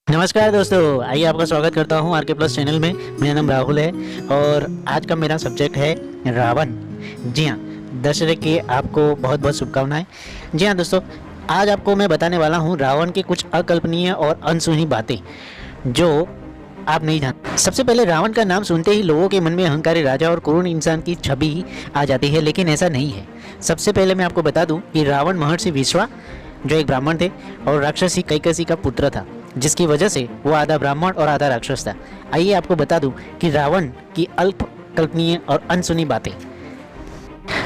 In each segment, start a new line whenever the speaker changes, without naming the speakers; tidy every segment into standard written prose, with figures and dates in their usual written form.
नमस्कार दोस्तों, आइए आपका स्वागत करता हूं आर के प्लस चैनल में। मेरा नाम राहुल है और आज का मेरा सब्जेक्ट है रावण। जी हाँ, दशहरे की आपको बहुत बहुत शुभकामनाएं। जी हाँ दोस्तों, आज आपको मैं बताने वाला हूं रावण की कुछ अकल्पनीय और अनसुनी बातें जो आप नहीं जानते। सबसे पहले रावण का नाम सुनते ही लोगों के मन में अहंकारी राजा और क्रूर इंसान की छवि आ जाती है, लेकिन ऐसा नहीं है। सबसे पहले मैं आपको बता दूं कि रावण महर्षि विश्वा जो एक ब्राह्मण थे और राक्षसी कैकसी का पुत्र था, जिसकी वजह से वो आधा ब्राह्मण और आधा राक्षस था। आइए आपको बता दूं कि रावण की अल्प कल्पनीय और अनसुनी बातें।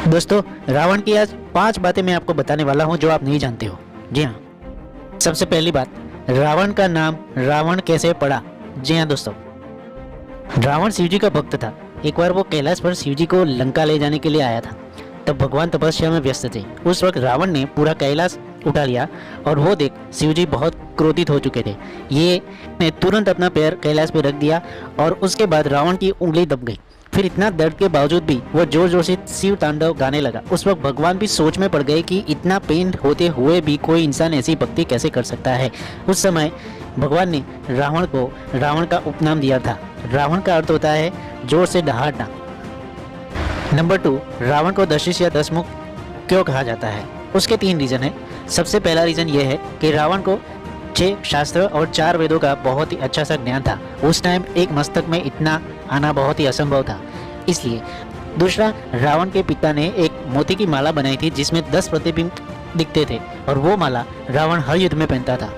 दोस्तों, रावण की आज 5 बातें मैं आपको बताने वाला हूं जो आप नहीं जानते हो। जी हाँ, सबसे पहली बात, रावण का नाम रावण कैसे पड़ा। जी हाँ दोस्तों, रावण शिवजी का भक्त था। एक बार वो कैलाश पर शिवजी को लंका ले जाने के लिए आया था। तब भगवान तपस्या में व्यस्त थे। उस वक्त रावण ने पूरा कैलाश उठा लिया और वो देख शिवजी बहुत क्रोधित हो चुके थे। ये ने तुरंत अपना पैर कैलाश पे रख दिया और उसके बाद रावण की उंगली दब गई। फिर इतना दर्द के बावजूद भी वो जोर जोर से शिव तांडव गाने लगा। उस वक्त भगवान भी सोच में पड़ गए कि इतना पेन होते हुए भी कोई इंसान ऐसी भक्ति कैसे कर सकता है। उस समय भगवान ने रावण को रावण का उपनाम दिया था। रावण का अर्थ होता है जोर से दहाड़ना। नंबर 2, रावण को दशिश या दशमुख क्यों कहा जाता है। उसके 3 रीजन है। सबसे पहला रीजन ये है कि रावण को 6 शास्त्र और 4 वेदों का बहुत ही अच्छा सा ज्ञान था। उस टाइम एक मस्तक में इतना आना बहुत ही असंभव था, इसलिए। दूसरा, रावण के पिता ने एक मोती की माला बनाई थी जिसमें 10 प्रतिबिंब दिखते थे और वो माला रावण हर युद्ध में पहनता था।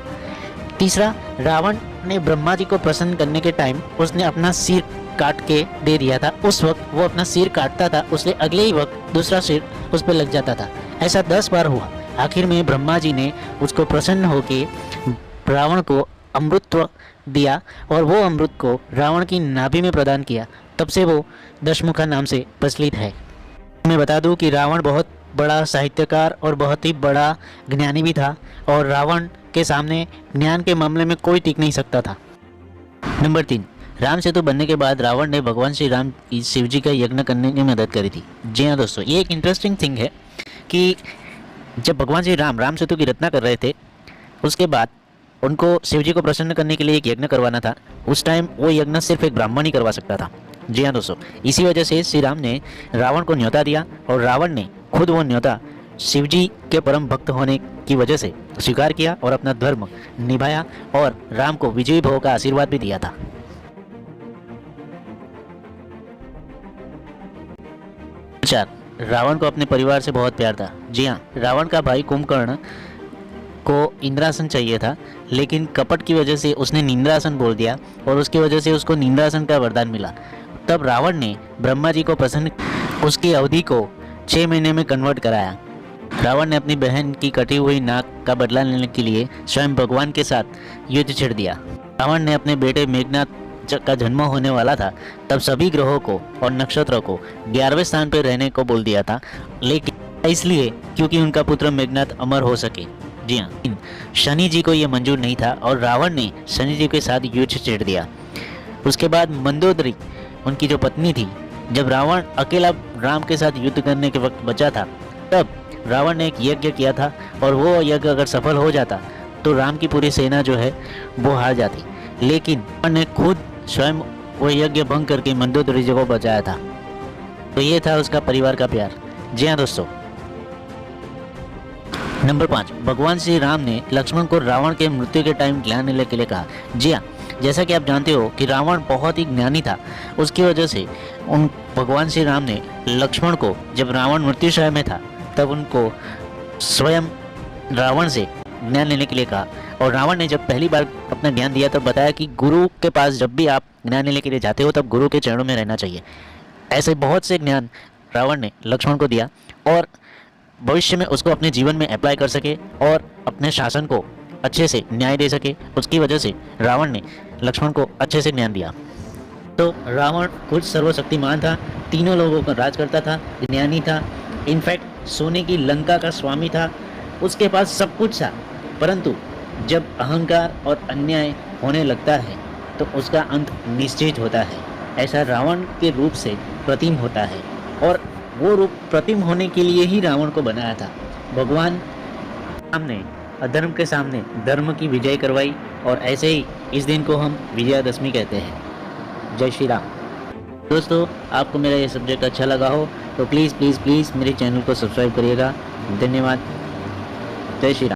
तीसरा, रावण ने ब्रह्मा जी को प्रसन्न करने के टाइम उसने अपना सिर काट के दे दिया था। उस वक्त वो अपना सिर काटता था, उसके अगले ही वक्त दूसरा सिर उस पर लग जाता था। ऐसा 10 बार हुआ। आखिर में ब्रह्मा जी ने उसको प्रसन्न होकर रावण को अमृतत्व दिया और वो अमृत को रावण की नाभि में प्रदान किया। तब से वो दशमुखा नाम से प्रचलित है। मैं बता दूं कि रावण बहुत बड़ा साहित्यकार और बहुत ही बड़ा ज्ञानी भी था और रावण के सामने ज्ञान के मामले में कोई टिक नहीं सकता था। नंबर 3, राम सेतु बनने के बाद रावण ने भगवान श्री राम शिव जी का यज्ञ करने में मदद करी थी। जी हाँ दोस्तों, ये एक इंटरेस्टिंग थिंग है कि जब भगवान श्री राम सेतु की रचना कर रहे थे, उसके बाद उनको शिव जी को प्रसन्न करने के लिए एक यज्ञ करवाना था। उस टाइम वो यज्ञ सिर्फ एक ब्राह्मण ही करवा सकता था। जी हाँ दोस्तों, इसी वजह से श्री राम ने रावण को न्योता दिया और रावण ने खुद वो न्योता शिव जी के परम भक्त होने की वजह से स्वीकार किया और अपना धर्म निभाया और राम को विजयी भव का आशीर्वाद भी दिया था। 4, रावण को अपने परिवार से बहुत प्यार था। जी हाँ, रावण का भाई कुंभकर्ण को इंद्रासन चाहिए था, लेकिन कपट की वजह से उसने निंद्रासन बोल दिया और उसकी वजह से उसको निंद्रासन का वरदान मिला। तब रावण ने ब्रह्मा जी को प्रसन्न उसकी अवधि को 6 महीने में कन्वर्ट कराया। रावण ने अपनी बहन की कटी हुई नाक का बदला लेने के लिए स्वयं भगवान के साथ युद्ध छेड़ दिया। रावण ने अपने बेटे मेघनाथ का जन्म होने वाला था, तब सभी ग्रहों को और नक्षत्रों को 11वें स्थान पर रहने को बोल दिया था, लेकिन इसलिए क्योंकि उनका पुत्र मेघनाथ अमर हो सके। जी हाँ, शनि जी को यह मंजूर नहीं था और रावण ने शनि जी के साथ युद्ध छेड़ दिया। उसके बाद मंदोदरी उनकी जो पत्नी थी, जब रावण अकेला राम के साथ युद्ध करने के वक्त बचा था, तब रावण ने एक यज्ञ किया था और वो यज्ञ अगर सफल हो जाता तो राम की पूरी सेना जो है वो हार जाती, लेकिन रावण ने खुद स्वयं वो यज्ञ भंग करके मंदोदरी जी को बचाया था। तो ये था उसका परिवार का प्यार। जी हाँ दोस्तों। नंबर 5, भगवान श्री राम ने लक्ष्मण को रावण के मृत्यु के टाइम ज्ञान लेने के लिए कहा। जी हाँ, जैसा कि आप जानते हो कि रावण बहुत ही ज्ञानी था, उसकी वजह से उन भगवान श्री राम ने लक्ष्मण को जब रावण मृत्युशय में था तब उनको स्वयं रावण से ज्ञान लेने के लिए कहा। और रावण ने जब पहली बार अपना ज्ञान दिया तब बताया कि गुरु के पास जब भी आप ज्ञान लेने के लिए जाते हो तब गुरु के चरणों में रहना चाहिए। ऐसे बहुत से ज्ञान रावण ने लक्ष्मण को दिया और भविष्य में उसको अपने जीवन में अप्लाई कर सके और अपने शासन को अच्छे से न्याय दे सके। उसकी वजह से रावण ने लक्ष्मण को अच्छे से ज्ञान दिया। तो रावण खुद सर्वशक्तिमान था, तीनों लोगों पर राज करता था, ज्ञानी था, इनफैक्ट सोने की लंका का स्वामी था, उसके पास सब कुछ था। परंतु जब अहंकार और अन्याय होने लगता है तो उसका अंत निश्चित होता है। ऐसा रावण के रूप से प्रतिम होता है और वो रूप प्रतिम होने के लिए ही रावण को बनाया था। भगवान राम ने अधर्म के सामने धर्म की विजय करवाई और ऐसे ही इस दिन को हम विजयादशमी कहते हैं। जय श्री राम। दोस्तों, आपको मेरा ये सब्जेक्ट अच्छा लगा हो तो प्लीज़ प्लीज़ प्लीज़ मेरे चैनल को सब्सक्राइब करिएगा। धन्यवाद। जय श्री राम।